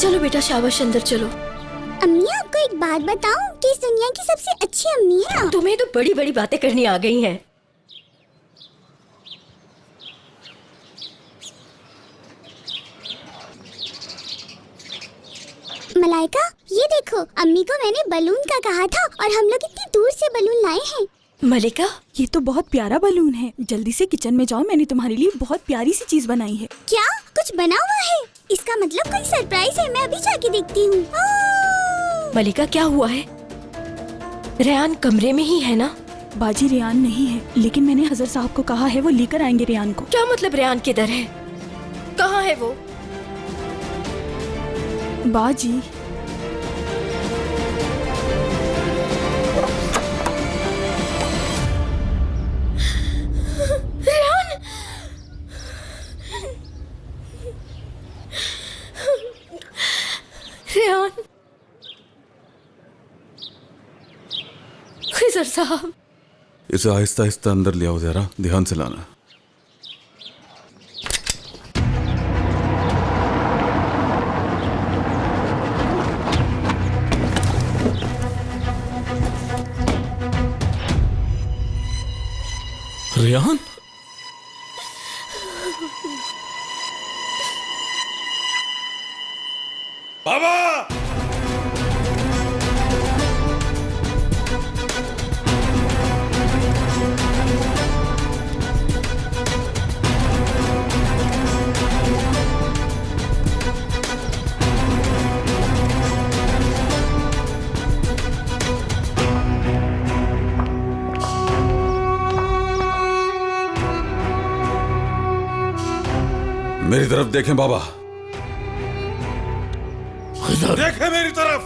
चलो बेटा, शाबाश, अंदर चलो। अम्मी आपको एक बात बताऊं कि इस दुनिया की सबसे अच्छी अम्मी है आप। तुम्हें तो बड़ी बड़ी बातें करनी आ गई हैं। मलाइका, ये देखो, अम्मी को मैंने बलून का कहा था और हम लोग इतनी दूर से बलून लाए हैं। मलिका, ये तो बहुत प्यारा बलून है। जल्दी से किचन में जाओ, मैंने तुम्हारे लिए बहुत प्यारी सी चीज बनाई है। क्या कुछ बना हुआ है? इसका मतलब कोई सरप्राइज है। मैं अभी जाके देखती हूँ। मलिका क्या हुआ है? रेहान कमरे में ही है ना? बाजी रेहान नहीं है, लेकिन मैंने हजर साहब को कहा है वो लेकर आएंगे रेहान को। क्या मतलब रेहान किधर है? कहाँ है वो? बाजी, रेहान, खिजर साहब, इसे आहिस्ता आहिस्ता अंदर ले आओ, जरा ध्यान से लाना। रेहान, बाबा, मेरी तरफ देखें बाबा, देखें मेरी तरफ।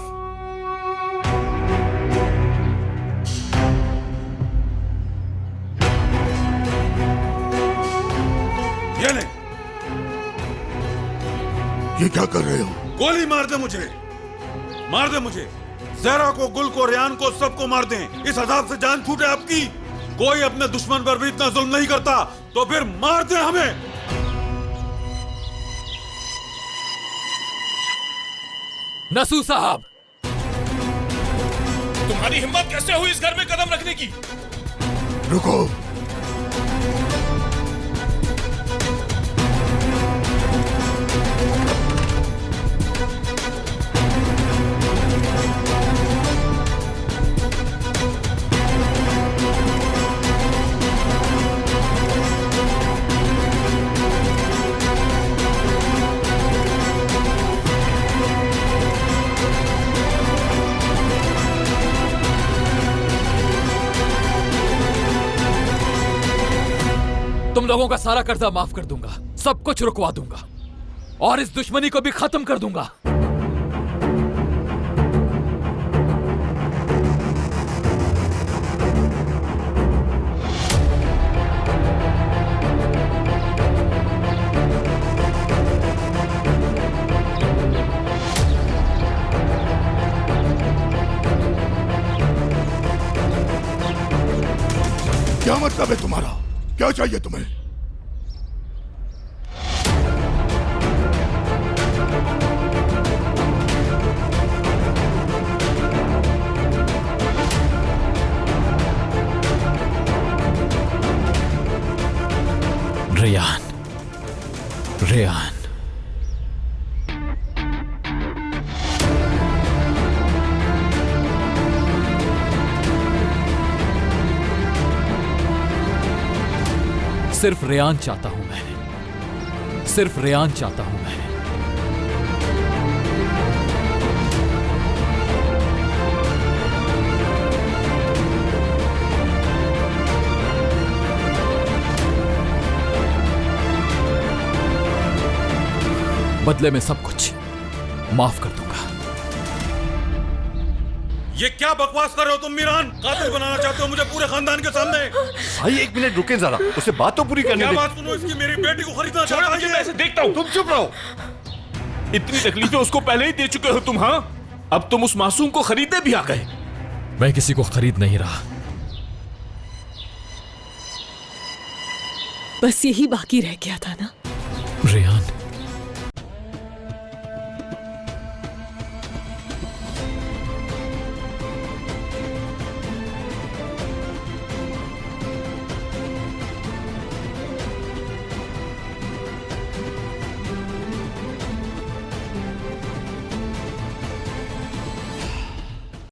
ये नहीं, ये क्या कर रहे हो? गोली मार दे मुझे, मार दे मुझे। जहरा को, गुल को, रेहान को, सबको मार दें। इस अजाब से जान छूटे आपकी। कोई अपने दुश्मन पर भी इतना जुल्म नहीं करता, तो फिर मार दे हमें। नसू साहब, तुम्हारी हिम्मत कैसे हुई इस घर में कदम रखने की? रुको, तुम लोगों का सारा कर्जा माफ कर दूंगा, सब कुछ रुकवा दूंगा और इस दुश्मनी को भी खत्म कर दूंगा। क्या मतलब है तुम्हारा? क्या चाहिए तुम्हें? रेहान, रेहान, सिर्फ रेहान चाहता हूं मैं, सिर्फ रेहान चाहता हूं मैं। बदले में सब कुछ माफ कर दूंगा। ये क्या बकवास कर रहे हो तुम मीरान? कातिल बनाना चाहते हो मुझे पूरे खानदान के सामने? भाई एक मिनट रुके जरा, उसे बात तो पूरी करने क्या दे। बात सुनो इसकी? मेरी बेटी को खरीदना चाहता है। मैं इसे देखता हूँ, तुम चुप रहो। इतनी तकलीफें उसको पहले ही दे चुके हो तुम। हाँ, अब तुम उस मासूम को खरीदने भी आ गए। मैं किसी को खरीद नहीं रहा, बस यही बाकी रह गया था ना। रेहान,